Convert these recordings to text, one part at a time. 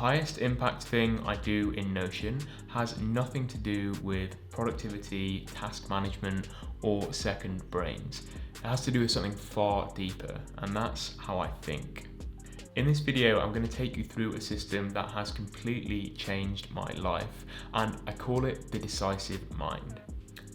highest impact thing I do in Notion has nothing to do with productivity, task management, or second brains. It has to do with something far deeper, and that's how I think. In this video, I'm going to take you through a system that has completely changed my life, and I call it the decisive mind.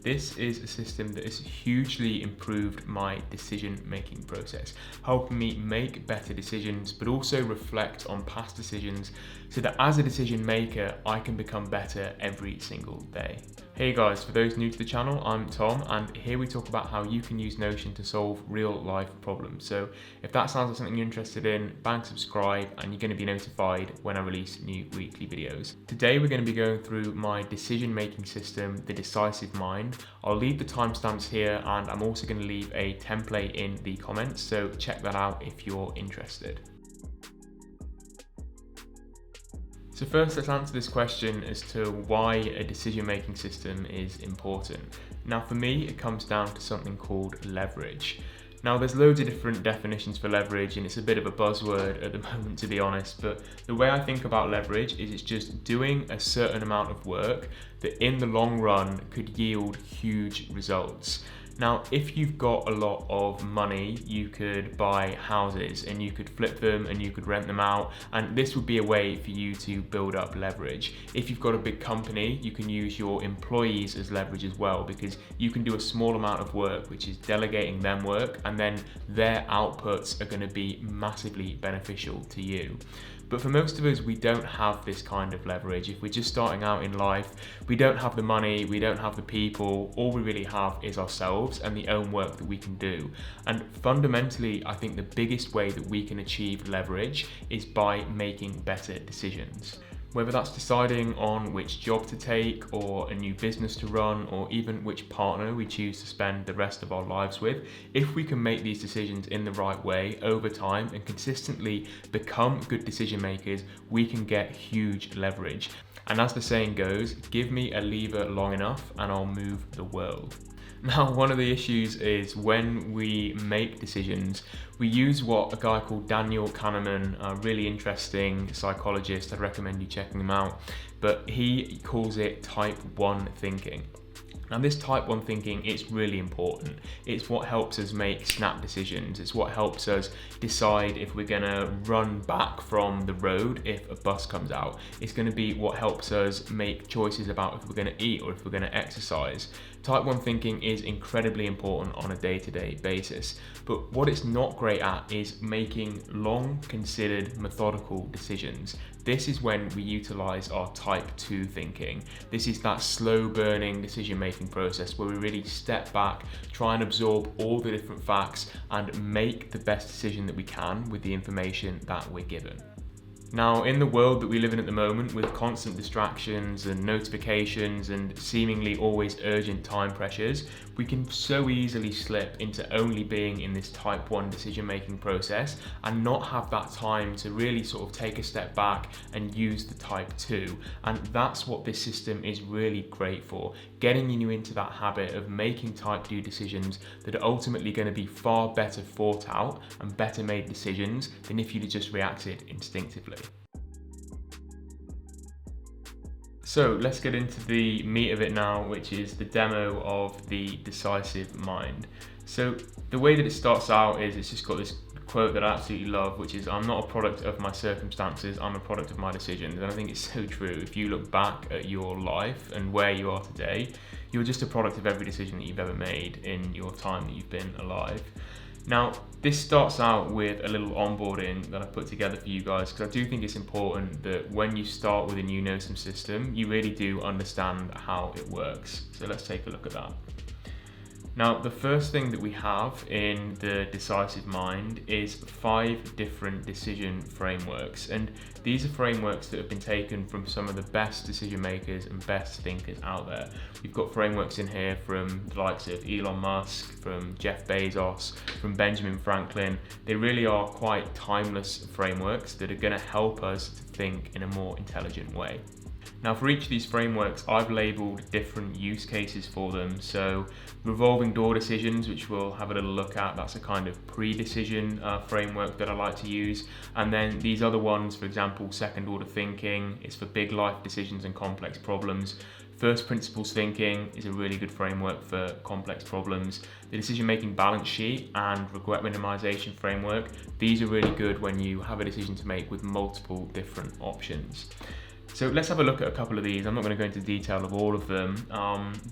This is a system that has hugely improved my decision-making process, helping me make better decisions, but also reflect on past decisions so that as a decision maker, I can become better every single day. Hey guys, for those new to the channel, I'm Tom, and here we talk about how you can use Notion to solve real life problems. So if that sounds like something you're interested in, bang subscribe and you're going to be notified when I release new weekly videos. Today we're going to be going through my decision making system, the decisive mind. I'll leave the timestamps here, and I'm also going to leave a template in the comments, so check that out if you're interested. So first, let's answer this question as to why a decision-making system is important. Now for me, it comes down to something called leverage. Now there's loads of different definitions for leverage, and it's a bit of a buzzword at the moment, to be honest, but the way I think about leverage is it's just doing a certain amount of work that in the long run could yield huge results. Now, if you've got a lot of money, you could buy houses and you could flip them and you could rent them out, and this would be a way for you to build up leverage. If you've got a big company, you can use your employees as leverage as well, because you can do a small amount of work, which is delegating them work, and then their outputs are going to be massively beneficial to you. But for most of us, we don't have this kind of leverage. If we're just starting out in life, we don't have the money, we don't have the people, all we really have is ourselves and the own work that we can do. And fundamentally, I think the biggest way that we can achieve leverage is by making better decisions. Whether that's deciding on which job to take, or a new business to run, or even which partner we choose to spend the rest of our lives with, if we can make these decisions in the right way over time and consistently become good decision makers, we can get huge leverage. And as the saying goes, give me a lever long enough and I'll move the world. Now, one of the issues is when we make decisions, we use what a guy called Daniel Kahneman, a really interesting psychologist, I'd recommend you checking him out, but he calls it type 1 thinking. Now this type 1 thinking is really important. It's what helps us make snap decisions. It's what helps us decide if we're gonna run back from the road if a bus comes out. It's gonna be what helps us make choices about if we're gonna eat or if we're gonna exercise. Type 1 thinking is incredibly important on a day-to-day basis, but what it's not great at is making long, considered, methodical decisions. This is when we utilize our type 2 thinking. This is that slow burning decision-making process where we really step back, try and absorb all the different facts and make the best decision that we can with the information that we're given. Now, in the world that we live in at the moment, with constant distractions and notifications and seemingly always urgent time pressures, we can so easily slip into only being in this type 1 decision-making process and not have that time to really sort of take a step back and use the type 2. And that's what this system is really great for, getting you into that habit of making type 2 decisions that are ultimately going to be far better thought out and better made decisions than if you'd have just reacted instinctively. So let's get into the meat of it now, which is the demo of the decisive mind. So the way that it starts out is it's just got this quote that I absolutely love, which is, "I'm not a product of my circumstances, I'm a product of my decisions." And I think it's so true. If you look back at your life and where you are today, you're just a product of every decision that you've ever made in your time that you've been alive. Now, this starts out with a little onboarding that I put together for you guys, because I do think it's important that when you start with a new Notion system, you really do understand how it works. So let's take a look at that. Now, the first thing that we have in the decisive mind is 5 different decision frameworks. And these are frameworks that have been taken from some of the best decision makers and best thinkers out there. We've got frameworks in here from the likes of Elon Musk, from Jeff Bezos, from Benjamin Franklin. They really are quite timeless frameworks that are going to help us to think in a more intelligent way. Now for each of these frameworks, I've labelled different use cases for them. So revolving door decisions, which we'll have a little look at, that's a kind of pre-decision framework that I like to use. And then these other ones, for example, second order thinking, is for big life decisions and complex problems. First principles thinking is a really good framework for complex problems. The decision-making balance sheet and regret minimization framework, these are really good when you have a decision to make with multiple different options. So let's have a look at a couple of these. I'm not going to go into detail of all of them,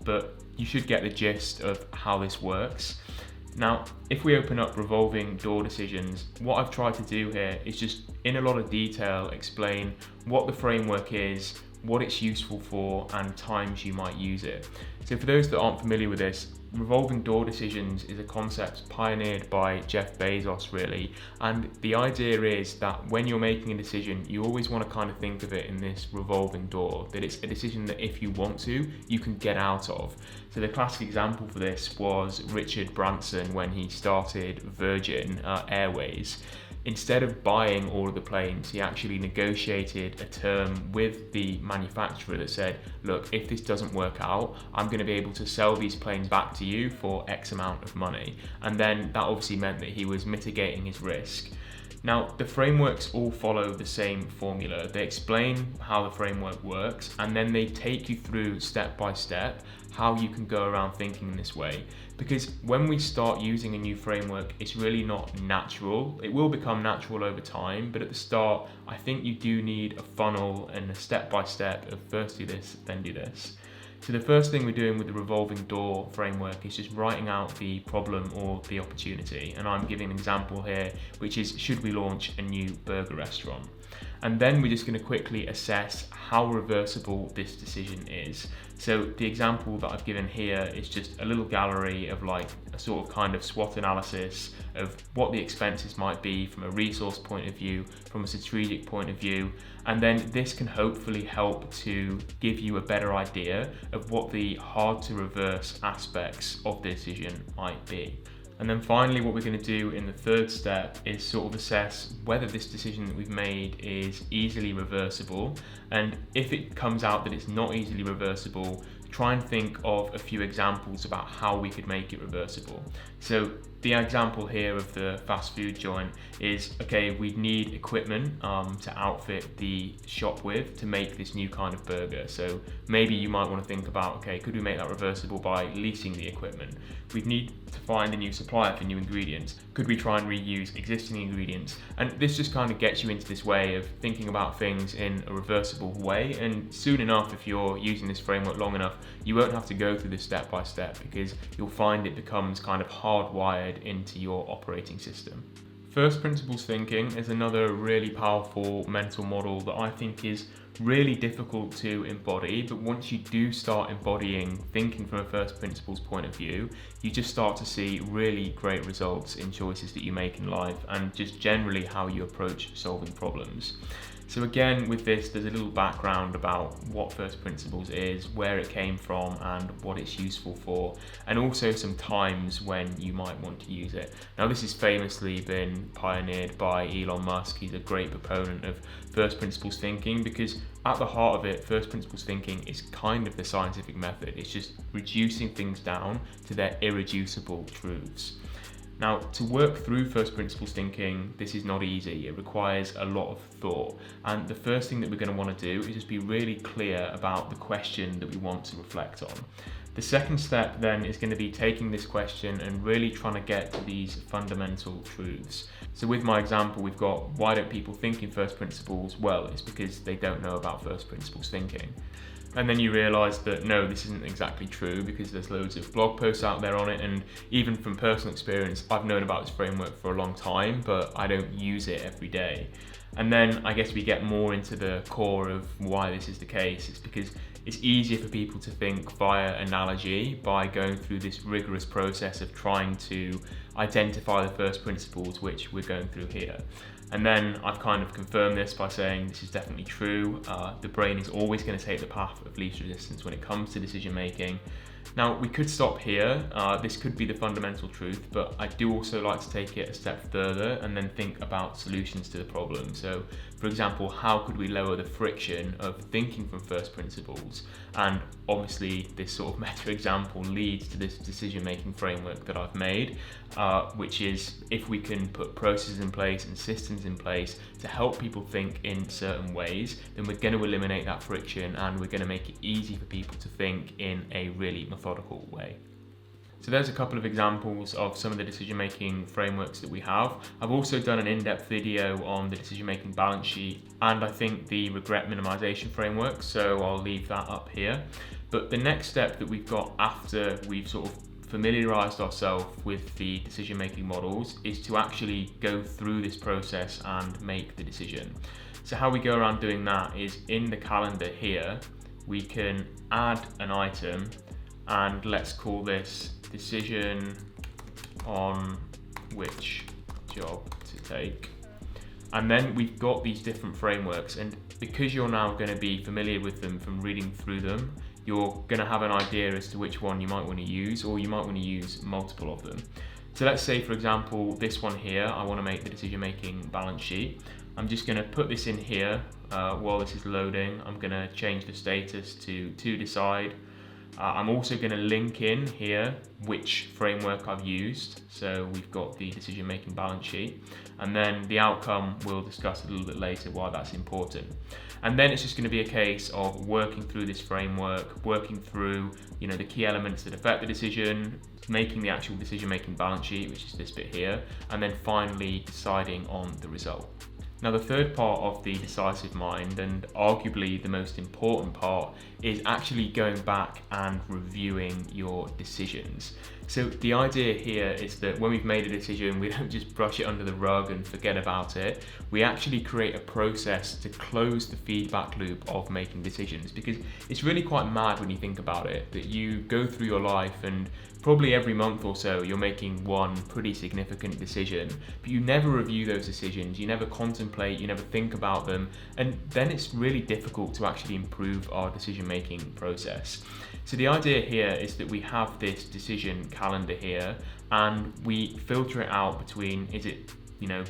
but you should get the gist of how this works. Now, if we open up revolving door decisions, what I've tried to do here is just in a lot of detail explain what the framework is, what it's useful for, and times you might use it. So for those that aren't familiar with this, revolving door decisions is a concept pioneered by Jeff Bezos really, and the idea is that when you're making a decision, you always want to kind of think of it in this revolving door, that it's a decision that if you want to, you can get out of. So the classic example for this was Richard Branson when he started Virgin Airways. Instead of buying all of the planes, he actually negotiated a term with the manufacturer that said, look, if this doesn't work out, I'm going to be able to sell these planes back to you for X amount of money. And then that obviously meant that he was mitigating his risk. Now, the frameworks all follow the same formula. They explain how the framework works, and then they take you through step by step how you can go around thinking in this way. Because when we start using a new framework, it's really not natural. It will become natural over time, but at the start, I think you do need a funnel and a step by step of first do this, then do this. So the first thing we're doing with the revolving door framework is just writing out the problem or the opportunity. And I'm giving an example here, which is, should we launch a new burger restaurant? And then we're just going to quickly assess how reversible this decision is. So the example that I've given here is just a little gallery of like a sort of kind of SWOT analysis of what the expenses might be from a resource point of view, from a strategic point of view. And then this can hopefully help to give you a better idea of what the hard to reverse aspects of the decision might be. And then finally, what we're going to do in the third step is sort of assess whether this decision that we've made is easily reversible. And if it comes out that it's not easily reversible, try and think of a few examples about how we could make it reversible. So the example here of the fast food joint is, okay, we need equipment to outfit the shop with to make this new kind of burger. So maybe you might want to think about, okay, could we make that reversible by leasing the equipment? We'd need to find a new supplier for new ingredients. Could we try and reuse existing ingredients? And this just kind of gets you into this way of thinking about things in a reversible way. And soon enough, if you're using this framework long enough, you won't have to go through this step by step because you'll find it becomes kind of hardwired into your operating system. First principles thinking is another really powerful mental model that I think is really difficult to embody, but once you do start embodying thinking from a first principles point of view, you just start to see really great results in choices that you make in life and just generally how you approach solving problems. So again, with this, there's a little background about what first principles is, where it came from, and what it's useful for, and also some times when you might want to use it. Now, this has famously been pioneered by Elon Musk. He's a great proponent of first principles thinking because at the heart of it, first principles thinking is kind of the scientific method. It's just reducing things down to their irreducible truths. Now, to work through first principles thinking, this is not easy. It requires a lot of thought. And the first thing that we're going to want to do is just be really clear about the question that we want to reflect on. The second step then is going to be taking this question and really trying to get to these fundamental truths. So with my example, we've got, why don't people think in first principles? Well, it's because they don't know about first principles thinking. And then you realise that no, this isn't exactly true because there's loads of blog posts out there on it, and even from personal experience, I've known about this framework for a long time, but I don't use it every day. And then I guess we get more into the core of why this is the case. It's because it's easier for people to think via analogy by going through this rigorous process of trying to identify the first principles, which we're going through here. And then I've kind of confirmed this by saying this is definitely true. The brain is always going to take the path of least resistance when it comes to decision making. Now, we could stop here. This could be the fundamental truth, but I do also like to take it a step further and then think about solutions to the problem. So, for example, how could we lower the friction of thinking from first principles? And obviously, this sort of meta example leads to this decision-making framework that I've made, which is if we can put processes in place and systems in place to help people think in certain ways, then we're going to eliminate that friction and we're going to make it easy for people to think in a really methodical way. So there's a couple of examples of some of the decision-making frameworks that we have. I've also done an in-depth video on the decision-making balance sheet and I think the regret minimization framework, so I'll leave that up here. But the next step that we've got after we've sort of familiarized ourselves with the decision-making models is to actually go through this process and make the decision. So how we go around doing that is in the calendar here, we can add an item and let's call this decision on which job to take. And then we've got these different frameworks, and because you're now going to be familiar with them from reading through them, you're going to have an idea as to which one you might want to use, or you might want to use multiple of them. So let's say, for example, this one here, I want to make the decision-making balance sheet. I'm just going to put this in here while this is loading. I'm going to change the status to decide. I'm also going to link in here which framework I've used. So we've got the decision-making balance sheet, and then the outcome we'll discuss a little bit later why that's important. And then it's just going to be a case of working through this framework, working through the key elements that affect the decision, making the actual decision-making balance sheet, which is this bit here, and then finally deciding on the result. Now, the third part of the decisive mind, and arguably the most important part, is actually going back and reviewing your decisions. So the idea here is that when we've made a decision, we don't just brush it under the rug and forget about it. We actually create a process to close the feedback loop of making decisions, because it's really quite mad when you think about it, that you go through your life and probably every month or so you're making one pretty significant decision, but you never review those decisions, you never contemplate, you never think about them, and then it's really difficult to actually improve our decision-making process. So the idea here is that we have this decision calendar here and we filter it out between is it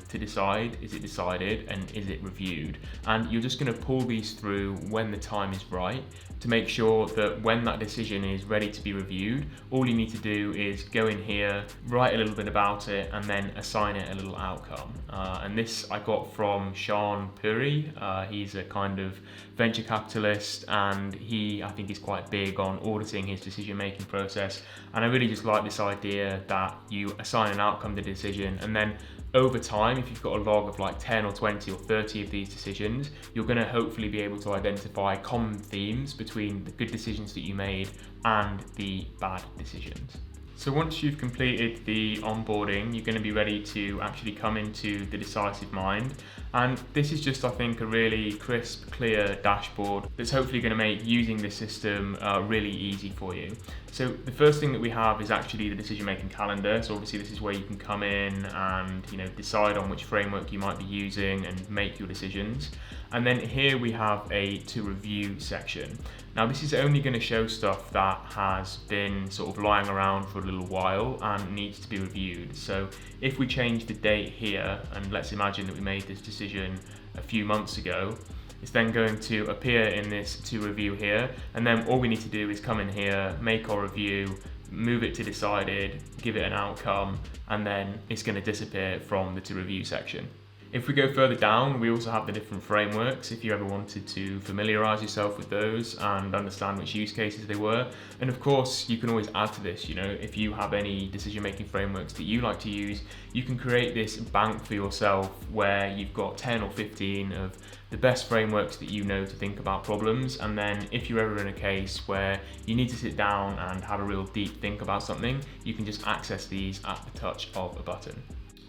to decide, is it decided, and is it reviewed? And you're just going to pull these through when the time is right to make sure that when that decision is ready to be reviewed, all you need to do is go in here, write a little bit about it, and then assign it a little outcome. And this I got from Sean Puri. He's a kind of venture capitalist, and I think he's quite big on auditing his decision-making process. And I really just like this idea that you assign an outcome to the decision, and then over time, if you've got a log of like 10 or 20 or 30 of these decisions, you're going to hopefully be able to identify common themes between the good decisions that you made and the bad decisions. So once you've completed the onboarding, you're going to be ready to actually come into the decisive mind. And this is just, I think, a really crisp, clear dashboard that's hopefully going to make using this system really easy for you. So the first thing that we have is actually the decision-making calendar. So obviously this is where you can come in and decide on which framework you might be using and make your decisions. And then here we have a to review section. Now this is only going to show stuff that has been sort of lying around for a little while and needs to be reviewed. So if we change the date here, and let's imagine that we made this decision a few months ago, it's then going to appear in this to review here, and then all we need to do is come in here, make our review, move it to decided, give it an outcome, and then it's going to disappear from the to review section. If we go further down, we also have the different frameworks if you ever wanted to familiarize yourself with those and understand which use cases they were. And of course, you can always add to this, if you have any decision-making frameworks that you like to use, you can create this bank for yourself where you've got 10 or 15 of the best frameworks that you know to think about problems. And then if you're ever in a case where you need to sit down and have a real deep think about something, you can just access these at the touch of a button.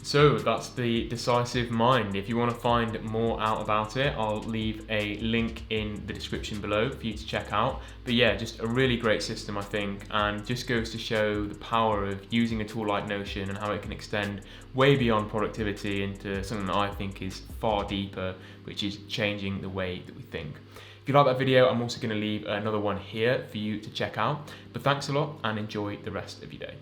So that's the decisive mind. If you want to find more out about it, I'll leave a link in the description below for you to check out. But yeah, just a really great system, I think, and just goes to show the power of using a tool like Notion and how it can extend way beyond productivity into something that I think is far deeper, which is changing the way that we think. If If you like that video, I'm also going to leave another one here for you to check out. But thanks a lot and enjoy the rest of your day.